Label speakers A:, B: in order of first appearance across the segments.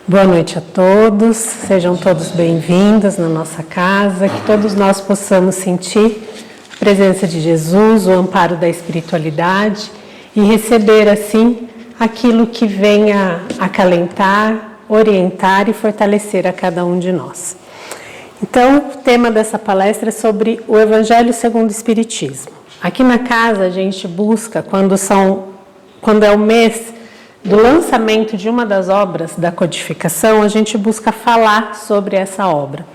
A: Boa noite a todos, sejam todos bem-vindos na nossa casa, que todos nós possamos sentir a presença de Jesus, o amparo da espiritualidade e receber assim aquilo que venha acalentar, orientar e fortalecer a cada um de nós. Então, o tema dessa palestra é sobre o Evangelho segundo o Espiritismo. Aqui na casa a gente busca, quando é o mês do lançamento de uma das obras da codificação, a gente busca falar sobre essa obra.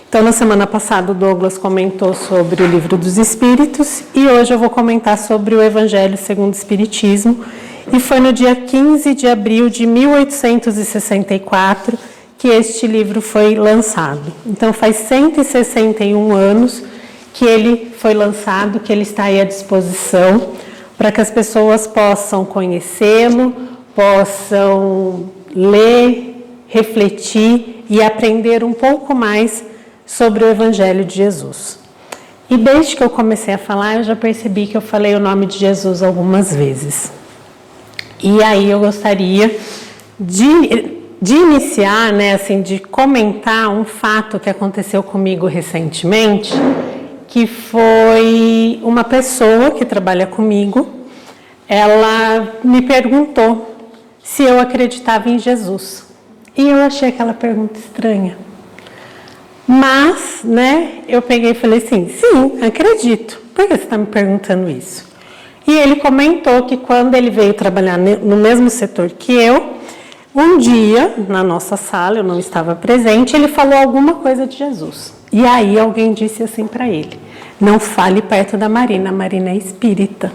A: Então, na semana passada, o Douglas comentou sobre o Livro dos Espíritos e hoje eu vou comentar sobre o Evangelho segundo o Espiritismo. E foi no dia 15 de abril de 1864 que este livro foi lançado. Então, faz 161 anos que ele foi lançado, que ele está aí à disposição para que as pessoas possam conhecê-lo, possam ler, refletir e aprender um pouco mais sobre o Evangelho de Jesus. E desde que eu comecei a falar, eu já percebi que eu falei o nome de Jesus algumas vezes. E aí eu gostaria de iniciar, de comentar um fato que aconteceu comigo recentemente, que foi uma pessoa que trabalha comigo, ela me perguntou se eu acreditava em Jesus. E eu achei aquela pergunta estranha. Mas, eu peguei e falei assim, sim, acredito. Por que você está me perguntando isso? E ele comentou que quando ele veio trabalhar no mesmo setor que eu, um dia, na nossa sala, eu não estava presente, ele falou alguma coisa de Jesus. E aí alguém disse assim para ele, não fale perto da Marina, a Marina é espírita.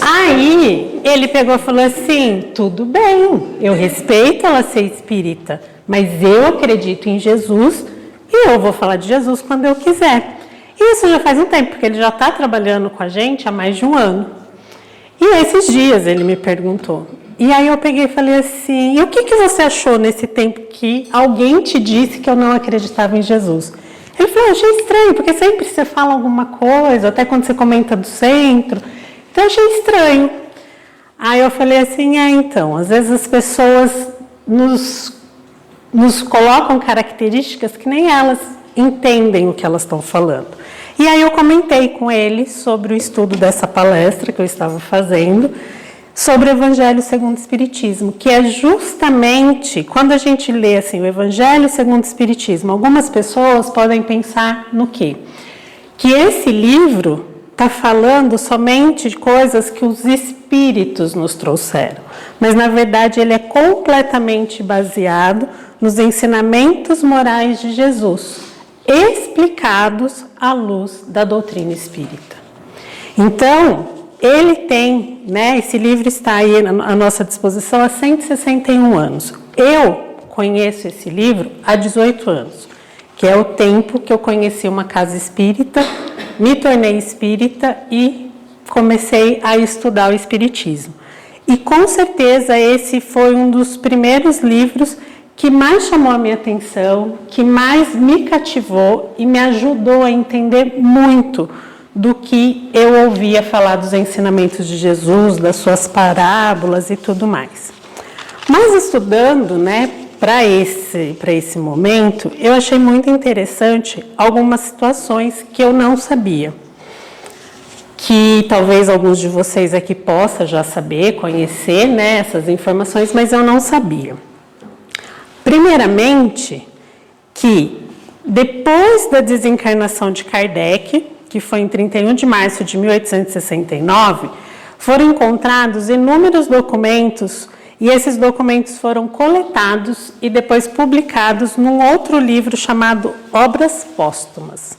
A: Aí ele pegou e falou assim, tudo bem, eu respeito ela ser espírita, mas eu acredito em Jesus e eu vou falar de Jesus quando eu quiser. E isso já faz um tempo, porque ele já está trabalhando com a gente há mais de um ano. E esses dias ele me perguntou. E aí eu peguei e falei assim, e o que você achou nesse tempo que alguém te disse que eu não acreditava em Jesus? Ele falou, achei estranho, porque sempre você fala alguma coisa, até quando você comenta do centro. Então, eu achei estranho. Aí eu falei assim, então, às vezes as pessoas nos colocam características que nem elas entendem o que elas estão falando. E aí eu comentei com ele sobre o estudo dessa palestra que eu estava fazendo, sobre o Evangelho segundo o Espiritismo, que é justamente, quando a gente lê assim, o Evangelho segundo o Espiritismo, algumas pessoas podem pensar no quê? Que esse livro está falando somente de coisas que os espíritos nos trouxeram. Mas, na verdade, ele é completamente baseado nos ensinamentos morais de Jesus, explicados à luz da doutrina espírita. Então, ele tem, esse livro está aí à nossa disposição há 161 anos. Eu conheço esse livro há 18 anos, que é o tempo que eu conheci uma casa espírita, me tornei espírita e comecei a estudar o espiritismo. E com certeza esse foi um dos primeiros livros que mais chamou a minha atenção, que mais me cativou e me ajudou a entender muito do que eu ouvia falar dos ensinamentos de Jesus, das suas parábolas e tudo mais. Mas estudando, para esse momento, eu achei muito interessante algumas situações que eu não sabia. Que talvez alguns de vocês aqui possam já saber, conhecer, essas informações, mas eu não sabia. Primeiramente, que depois da desencarnação de Kardec, que foi em 31 de março de 1869, foram encontrados inúmeros documentos e esses documentos foram coletados e depois publicados num outro livro chamado Obras Póstumas.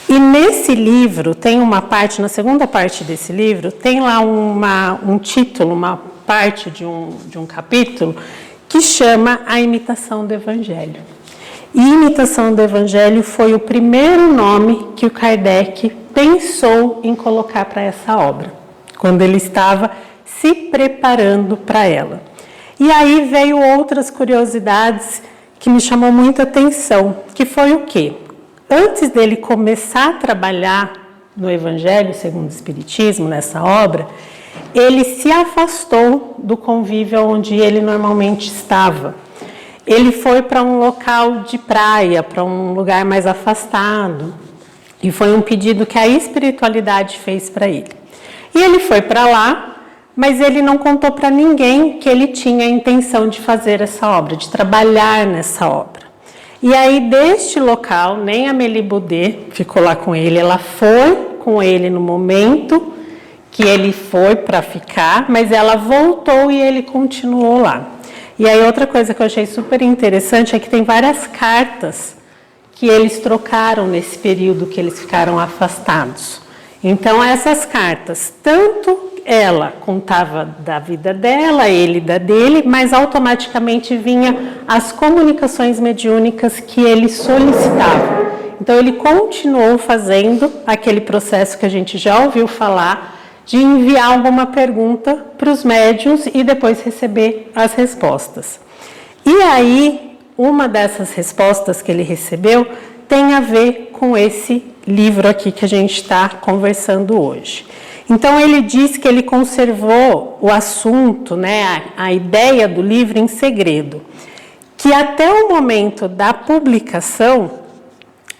A: E nesse livro, tem uma parte, na segunda parte desse livro, tem lá um título, uma parte de um capítulo, que chama A Imitação do Evangelho. E Imitação do Evangelho foi o primeiro nome que o Kardec pensou em colocar para essa obra, quando ele estava se preparando para ela. E aí veio outras curiosidades que me chamou muita atenção, que foi o quê? Antes dele começar a trabalhar no Evangelho segundo o Espiritismo, nessa obra, ele se afastou do convívio onde ele normalmente estava. Ele foi para um local de praia, para um lugar mais afastado. E foi um pedido que a espiritualidade fez para ele. E ele foi para lá, mas ele não contou para ninguém que ele tinha a intenção de fazer essa obra, de trabalhar nessa obra. E aí, deste local, nem a Amélie Baudet ficou lá com ele, ela foi com ele no momento que ele foi para ficar, mas ela voltou e ele continuou lá. E aí, outra coisa que eu achei super interessante é que tem várias cartas que eles trocaram nesse período que eles ficaram afastados. Então, essas cartas, tanto ela contava da vida dela, ele da dele, mas automaticamente vinha as comunicações mediúnicas que ele solicitava. Então, ele continuou fazendo aquele processo que a gente já ouviu falar, de enviar alguma pergunta para os médiuns e depois receber as respostas. E aí, uma dessas respostas que ele recebeu tem a ver com esse livro aqui que a gente está conversando hoje. Então, ele diz que ele conservou o assunto, né, a ideia do livro em segredo, que até o momento da publicação,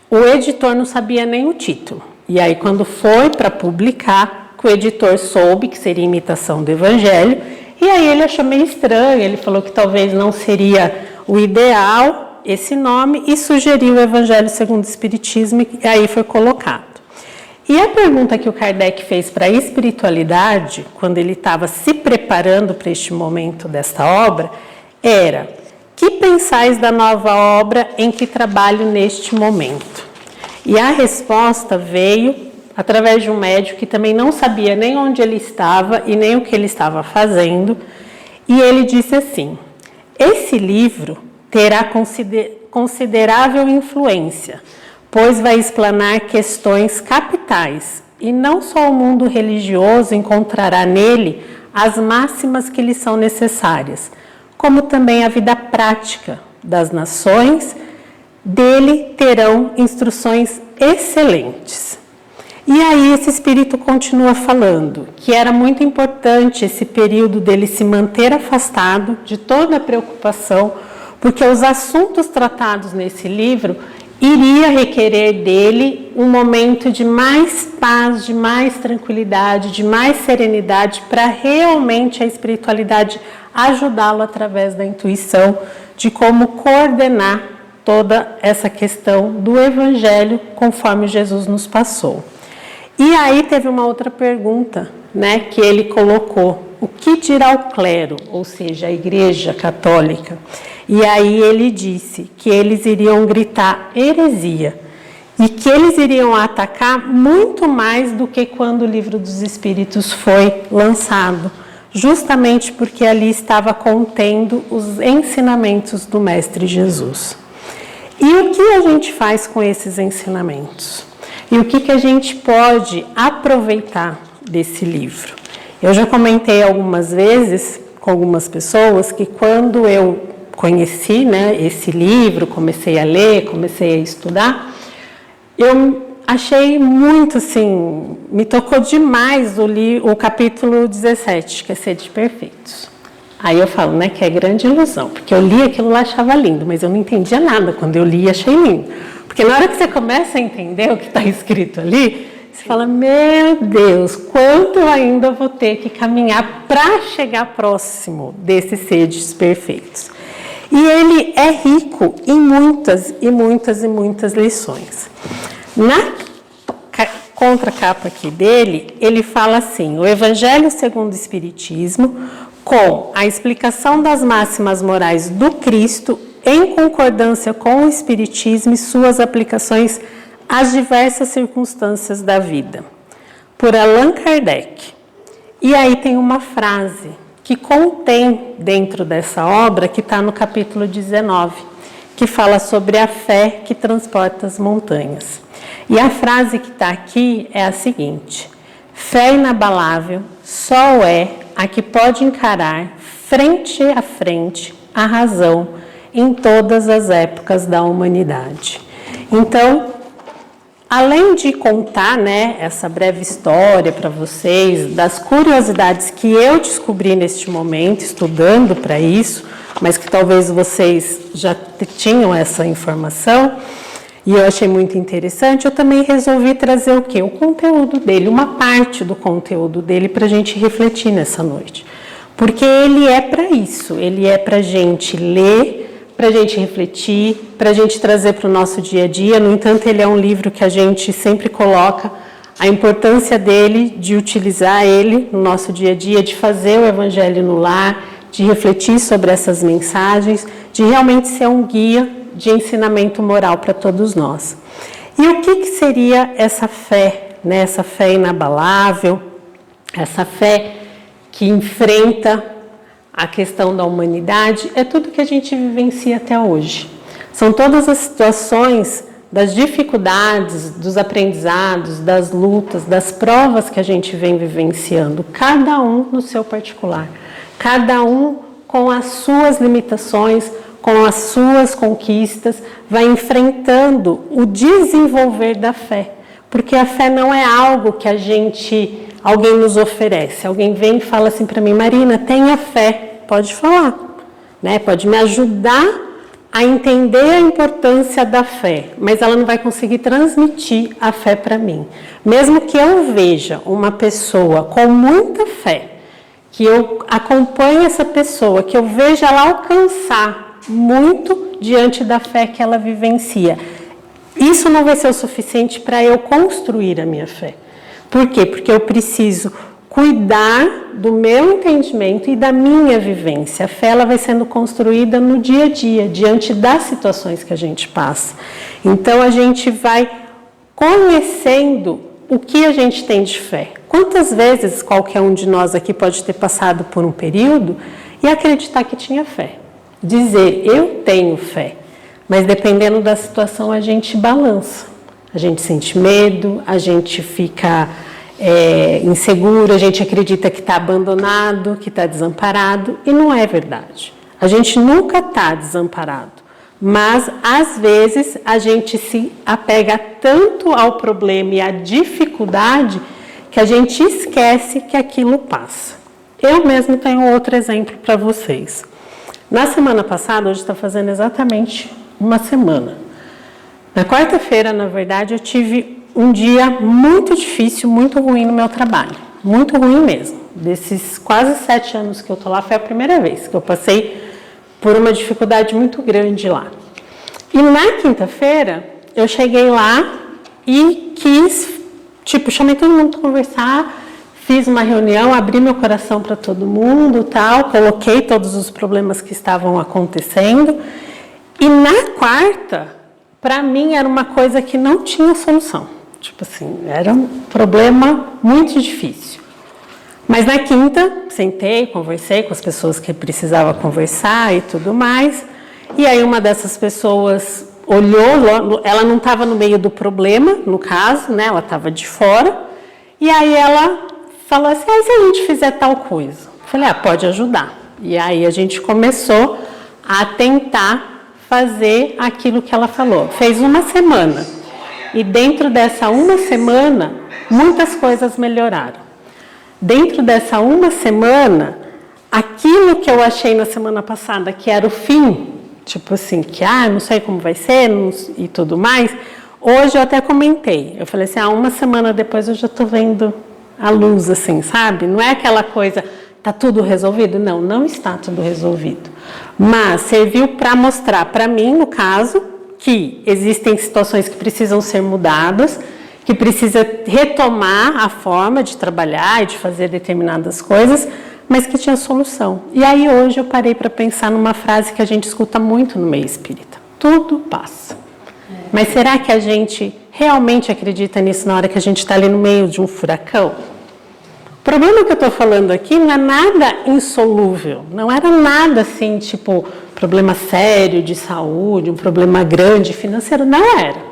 A: o editor não sabia nem o título. E aí, quando foi para publicar, o editor soube que seria imitação do Evangelho, e aí ele achou meio estranho, ele falou que talvez não seria o ideal esse nome, e sugeriu o Evangelho segundo o Espiritismo, e aí foi colocado. E a pergunta que o Kardec fez para a espiritualidade, quando ele estava se preparando para este momento desta obra, era: que pensais da nova obra em que trabalho neste momento? E a resposta veio através de um médium que também não sabia nem onde ele estava e nem o que ele estava fazendo, e ele disse assim: esse livro terá considerável influência, pois vai explanar questões capitais, e não só o mundo religioso encontrará nele as máximas que lhe são necessárias, como também a vida prática das nações dele terão instruções excelentes. E aí esse espírito continua falando que era muito importante esse período dele se manter afastado de toda a preocupação, porque os assuntos tratados nesse livro iria requerer dele um momento de mais paz, de mais tranquilidade, de mais serenidade, para realmente a espiritualidade ajudá-lo através da intuição de como coordenar toda essa questão do Evangelho conforme Jesus nos passou. E aí teve uma outra pergunta, né, que ele colocou: o que dirá o clero, ou seja, a Igreja Católica? E aí ele disse que eles iriam gritar heresia e que eles iriam atacar muito mais do que quando o Livro dos Espíritos foi lançado, justamente porque ali estava contendo os ensinamentos do Mestre Jesus. E o que a gente faz com esses ensinamentos? E o que a gente pode aproveitar desse livro? Eu já comentei algumas vezes com algumas pessoas que quando eu conheci, né, esse livro, comecei a ler, comecei a estudar, eu achei muito assim, me tocou demais o capítulo 17, que é Sede Perfeitos. Aí eu falo, né, que é grande ilusão, porque eu li aquilo lá, achava lindo, mas eu não entendia nada quando eu li, achei lindo. Porque na hora que você começa a entender o que está escrito ali, você fala, meu Deus, quanto eu ainda vou ter que caminhar para chegar próximo desses sedes perfeitos. E ele é rico em muitas e muitas e muitas lições. Na contracapa aqui dele, ele fala assim: o Evangelho segundo o Espiritismo, com a explicação das máximas morais do Cristo, em concordância com o Espiritismo e suas aplicações às diversas circunstâncias da vida, por Allan Kardec. E aí tem uma frase que contém dentro dessa obra, que está no capítulo 19, que fala sobre a fé que transporta as montanhas. E a frase que está aqui é a seguinte: fé inabalável só é a que pode encarar frente a frente a razão em todas as épocas da humanidade. Então, além de contar, né, essa breve história para vocês, das curiosidades que eu descobri neste momento, estudando para isso, mas que talvez vocês já tinham essa informação, e eu achei muito interessante, eu também resolvi trazer o quê? O conteúdo dele, uma parte do conteúdo dele para a gente refletir nessa noite. Porque ele é para isso, ele é para a gente ler, para a gente refletir, para a gente trazer para o nosso dia a dia. No entanto, ele é um livro que a gente sempre coloca a importância dele, de utilizar ele no nosso dia a dia, de fazer o Evangelho no lar, de refletir sobre essas mensagens, de realmente ser um guia de ensinamento moral para todos nós. E o que seria essa fé, né? Essa fé inabalável, essa fé que enfrenta a questão da humanidade, é tudo que a gente vivencia até hoje. São todas as situações das dificuldades, dos aprendizados, das lutas, das provas que a gente vem vivenciando, cada um no seu particular, cada um com as suas limitações, com as suas conquistas, vai enfrentando o desenvolver da fé. Porque a fé não é algo que alguém nos oferece. Alguém vem e fala assim para mim, Marina, tenha fé. Pode falar, né? Pode me ajudar a entender a importância da fé, mas ela não vai conseguir transmitir a fé para mim. Mesmo que eu veja uma pessoa com muita fé, que eu acompanhe essa pessoa, que eu veja ela alcançar muito diante da fé que ela vivencia. Isso não vai ser o suficiente para eu construir a minha fé. Por quê? Porque eu preciso cuidar do meu entendimento e da minha vivência. A fé ela vai sendo construída no dia a dia, diante das situações que a gente passa. Então a gente vai conhecendo o que a gente tem de fé. Quantas vezes qualquer um de nós aqui pode ter passado por um período e acreditar que tinha fé? Dizer, eu tenho fé, mas dependendo da situação a gente balança, a gente sente medo, a gente fica inseguro, a gente acredita que está abandonado, que está desamparado, e não é verdade. A gente nunca está desamparado, mas às vezes a gente se apega tanto ao problema e à dificuldade que a gente esquece que aquilo passa. Eu mesmo tenho outro exemplo para vocês. Na semana passada, hoje está fazendo exatamente uma semana. Na quarta-feira, na verdade, eu tive um dia muito difícil, muito ruim no meu trabalho. Muito ruim mesmo. Desses quase 7 anos que eu estou lá, foi a primeira vez que eu passei por uma dificuldade muito grande lá. E na quinta-feira, eu cheguei lá e chamei todo mundo para conversar, fiz uma reunião, abri meu coração para todo mundo, tal, coloquei todos os problemas que estavam acontecendo. E na quarta, para mim, era uma coisa que não tinha solução. Tipo assim, era um problema muito difícil. Mas na quinta, sentei, conversei com as pessoas que precisava conversar e tudo mais. E aí uma dessas pessoas olhou, ela não estava no meio do problema, no caso, né? Ela estava de fora. E aí ela falou assim, se a gente fizer tal coisa? Eu falei, pode ajudar. E aí a gente começou a tentar fazer aquilo que ela falou. Fez uma semana. E dentro dessa uma semana, muitas coisas melhoraram. Dentro dessa uma semana, aquilo que eu achei na semana passada, que era o fim, tipo assim, que não sei como vai ser e tudo mais, hoje eu até comentei. Eu falei assim, uma semana depois eu já estou vendo a luz, assim, sabe? Não é aquela coisa, tá tudo resolvido? Não, não está tudo resolvido. Mas serviu para mostrar para mim, no caso, que existem situações que precisam ser mudadas, que precisa retomar a forma de trabalhar e de fazer determinadas coisas, mas que tinha solução. E aí hoje eu parei para pensar numa frase que a gente escuta muito no meio espírita. Tudo passa. Mas será que a gente realmente acredita nisso na hora que a gente está ali no meio de um furacão? O problema que eu estou falando aqui não é nada insolúvel, não era nada assim, tipo, problema sério de saúde, um problema grande financeiro, não era.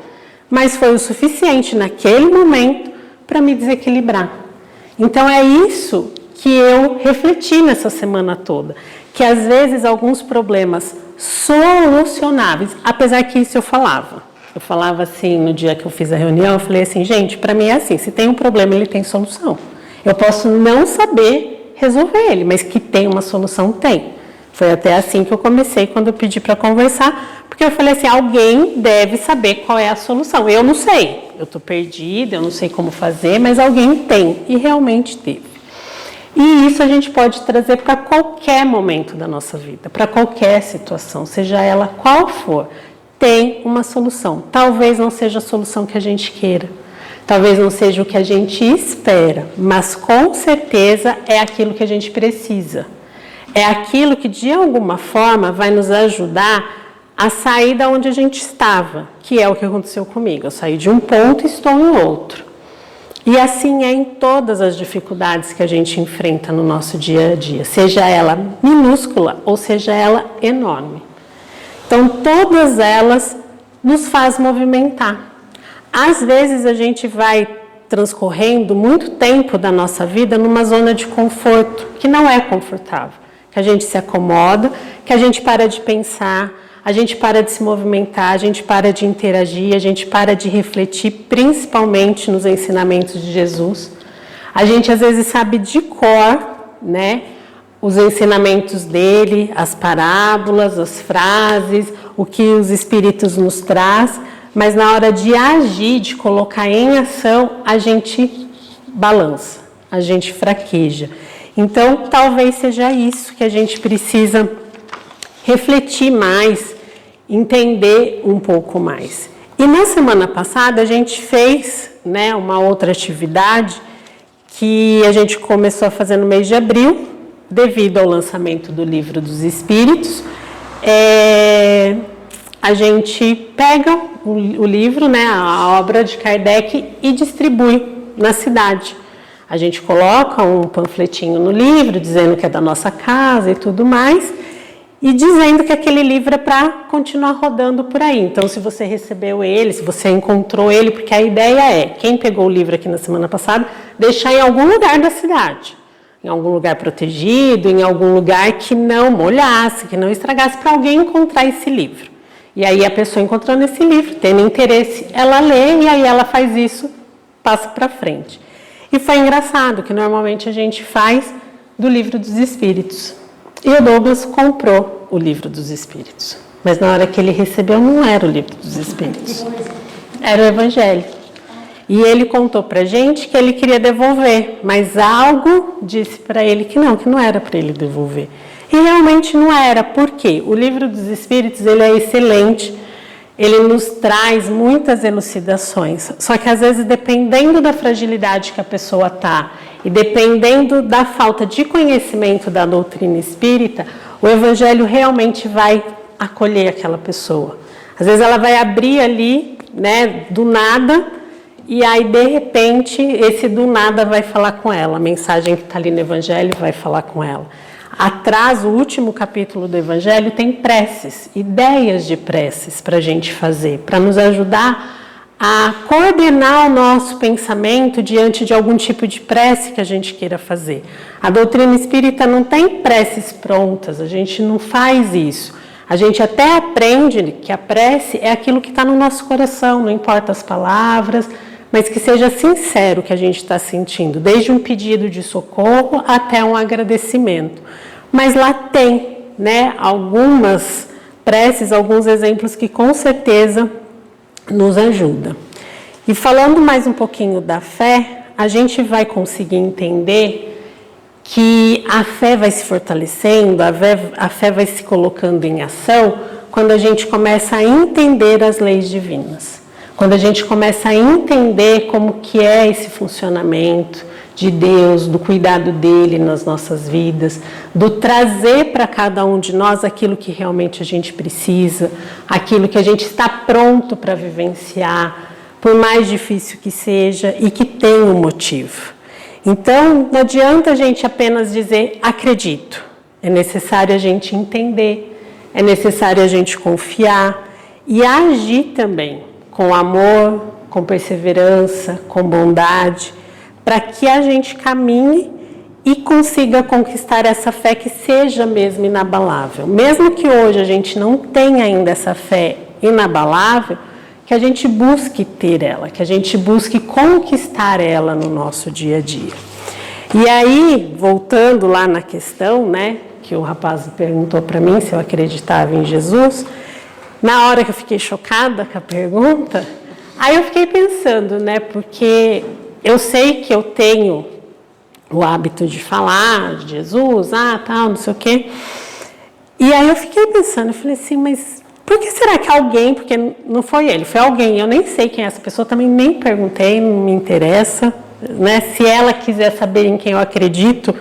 A: Mas foi o suficiente naquele momento para me desequilibrar. Então é isso que eu refleti nessa semana toda, que às vezes alguns problemas solucionáveis, apesar que isso eu falava. Eu falava assim, no dia que eu fiz a reunião, eu falei assim, gente, para mim é assim, se tem um problema, ele tem solução. Eu posso não saber resolver ele, mas que tem uma solução, tem. Foi até assim que eu comecei quando eu pedi para conversar, porque eu falei assim, alguém deve saber qual é a solução. Eu não sei, eu estou perdida, eu não sei como fazer, mas alguém tem, e realmente teve. E isso a gente pode trazer para qualquer momento da nossa vida, para qualquer situação, seja ela qual for, tem uma solução. Talvez não seja a solução que a gente queira, talvez não seja o que a gente espera, mas com certeza é aquilo que a gente precisa. É aquilo que de alguma forma vai nos ajudar a sair da onde a gente estava, que é o que aconteceu comigo. Eu saí de um ponto e estou em outro. E assim é em todas as dificuldades que a gente enfrenta no nosso dia a dia, seja ela minúscula ou seja ela enorme. Então, todas elas nos fazem movimentar. Às vezes, a gente vai transcorrendo muito tempo da nossa vida numa zona de conforto, que não é confortável, que a gente se acomoda, que a gente para de pensar, a gente para de se movimentar, a gente para de interagir, a gente para de refletir, principalmente nos ensinamentos de Jesus. A gente, às vezes, sabe de cor, né? Os ensinamentos dele, as parábolas, as frases, o que os Espíritos nos traz, mas na hora de agir, de colocar em ação, a gente balança, a gente fraqueja. Então, talvez seja isso que a gente precisa refletir mais, entender um pouco mais. E na semana passada a gente fez, né, uma outra atividade que a gente começou a fazer no mês de abril, devido ao lançamento do Livro dos Espíritos. A gente pega o livro, né, a obra de Kardec, e distribui na cidade. A gente coloca um panfletinho no livro, dizendo que é da nossa casa e tudo mais, e dizendo que aquele livro é para continuar rodando por aí. Então, se você recebeu ele, se você encontrou ele, porque a ideia é, quem pegou o livro aqui na semana passada, deixar em algum lugar da cidade. Em algum lugar protegido, em algum lugar que não molhasse, que não estragasse, para alguém encontrar esse livro. E aí a pessoa encontrando esse livro, tendo interesse, ela lê e aí ela faz isso, passa para frente. E foi engraçado que normalmente a gente faz do Livro dos Espíritos. E o Douglas comprou o Livro dos Espíritos. Mas na hora que ele recebeu, não era o Livro dos Espíritos. Era o Evangelho. E ele contou pra gente que ele queria devolver, mas algo disse para ele que não era para ele devolver. E realmente não era, por quê? O Livro dos Espíritos, ele é excelente, ele nos traz muitas elucidações, só que às vezes, dependendo da fragilidade que a pessoa está e dependendo da falta de conhecimento da doutrina espírita, o Evangelho realmente vai acolher aquela pessoa. Às vezes ela vai abrir ali, né, do nada, e aí, de repente, esse do nada vai falar com ela. A mensagem que está ali no Evangelho vai falar com ela. Atrás, o último capítulo do Evangelho tem preces, ideias de preces para a gente fazer, para nos ajudar a coordenar o nosso pensamento diante de algum tipo de prece que a gente queira fazer. A doutrina espírita não tem preces prontas, a gente não faz isso. A gente até aprende que a prece é aquilo que está no nosso coração, não importa as palavras, mas que seja sincero o que a gente está sentindo, desde um pedido de socorro até um agradecimento. Mas lá tem, né, algumas preces, alguns exemplos que com certeza nos ajudam. E falando mais um pouquinho da fé, a gente vai conseguir entender que a fé vai se fortalecendo, a fé vai se colocando em ação quando a gente começa a entender as leis divinas. Quando a gente começa a entender como que é esse funcionamento de Deus, do cuidado dele nas nossas vidas, do trazer para cada um de nós aquilo que realmente a gente precisa, aquilo que a gente está pronto para vivenciar, por mais difícil que seja e que tem um motivo. Então, não adianta a gente apenas dizer acredito. É necessário a gente entender, é necessário a gente confiar e agir também com amor, com perseverança, com bondade, para que a gente caminhe e consiga conquistar essa fé que seja mesmo inabalável. Mesmo que hoje a gente não tenha ainda essa fé inabalável, que a gente busque ter ela, que a gente busque conquistar ela no nosso dia a dia. E aí, voltando lá na questão, né, que o rapaz perguntou para mim se eu acreditava em Jesus, na hora que eu fiquei chocada com a pergunta, aí eu fiquei pensando, né, porque eu sei que eu tenho o hábito de falar de Jesus, tal, não sei o quê. E aí eu fiquei pensando, eu falei assim, mas por que será que alguém, porque não foi ele, foi alguém, eu nem sei quem é essa pessoa, também nem perguntei, não me interessa, né? Se ela quiser saber em quem eu acredito,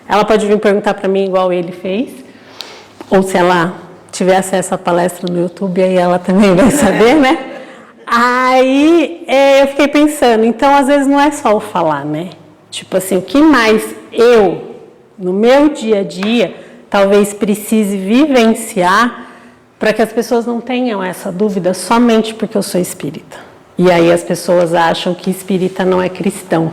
A: ela pode vir perguntar para mim igual ele fez, ou se ela tiver acesso à palestra no YouTube, aí ela também vai saber, né? Aí eu fiquei pensando, então às vezes não é só o falar, né? Tipo assim, o que mais eu, no meu dia a dia, talvez precise vivenciar para que as pessoas não tenham essa dúvida somente porque eu sou espírita. E aí as pessoas acham que espírita não é cristão,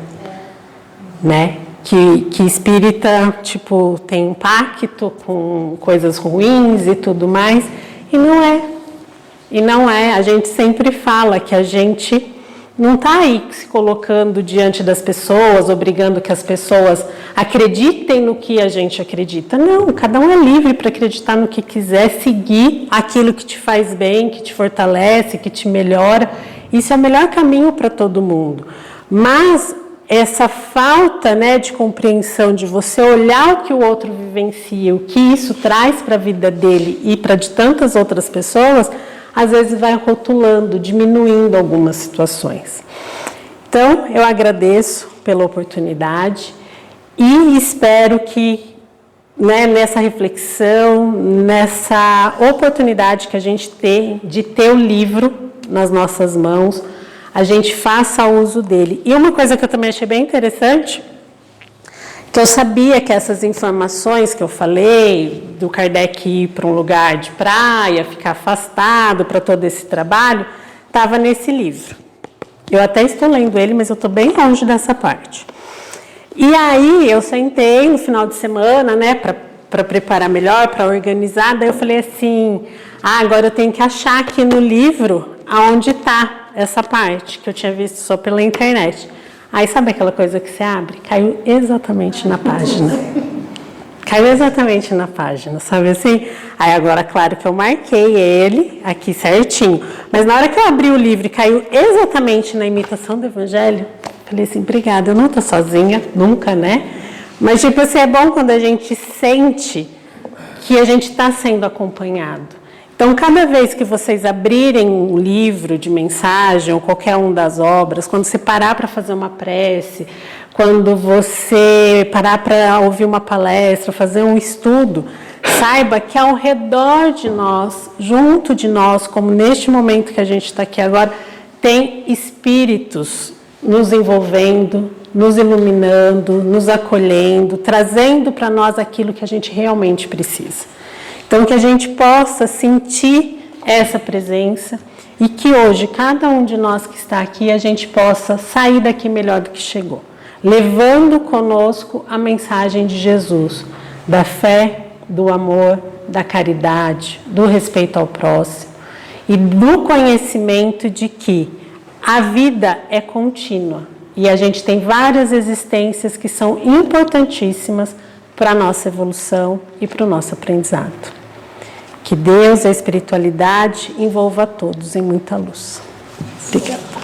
A: né? Que espírita, tipo, tem um pacto com coisas ruins e tudo mais, e não é. E não é. A gente sempre fala que a gente não está aí se colocando diante das pessoas, obrigando que as pessoas acreditem no que a gente acredita. Não, cada um é livre para acreditar no que quiser, seguir aquilo que te faz bem, que te fortalece, que te melhora. Isso é o melhor caminho para todo mundo. Mas essa falta, né, de compreensão, de você olhar o que o outro vivencia, o que isso traz para a vida dele e para de tantas outras pessoas, às vezes vai rotulando, diminuindo algumas situações. Então, eu agradeço pela oportunidade e espero que, né, nessa reflexão, nessa oportunidade que a gente tem de ter o livro nas nossas mãos, a gente faça uso dele. E uma coisa que eu também achei bem interessante, que eu sabia que essas informações que eu falei, do Kardec ir para um lugar de praia, ficar afastado para todo esse trabalho, estava nesse livro. Eu até estou lendo ele, mas eu estou bem longe dessa parte. E aí eu sentei no final de semana, né, para preparar melhor, para organizar, daí eu falei assim, agora eu tenho que achar aqui no livro aonde está essa parte, que eu tinha visto só pela internet. Aí sabe aquela coisa que você abre? Caiu exatamente na página. Caiu exatamente na página, sabe assim? Aí agora, claro que eu marquei ele aqui certinho. Mas na hora que eu abri o livro e caiu exatamente na imitação do Evangelho, falei assim, obrigada, eu não estou sozinha, nunca, né? Mas tipo assim, é bom quando a gente sente que a gente está sendo acompanhado. Então, cada vez que vocês abrirem um livro de mensagem ou qualquer uma das obras, quando você parar para fazer uma prece, quando você parar para ouvir uma palestra, fazer um estudo, saiba que ao redor de nós, junto de nós, como neste momento que a gente está aqui agora, tem espíritos nos envolvendo, nos iluminando, nos acolhendo, trazendo para nós aquilo que a gente realmente precisa. Então, que a gente possa sentir essa presença e que hoje, cada um de nós que está aqui, a gente possa sair daqui melhor do que chegou, levando conosco a mensagem de Jesus, da fé, do amor, da caridade, do respeito ao próximo e do conhecimento de que a vida é contínua e a gente tem várias existências que são importantíssimas para a nossa evolução e para o nosso aprendizado. Que Deus, a espiritualidade, envolva a todos em muita luz. Obrigada.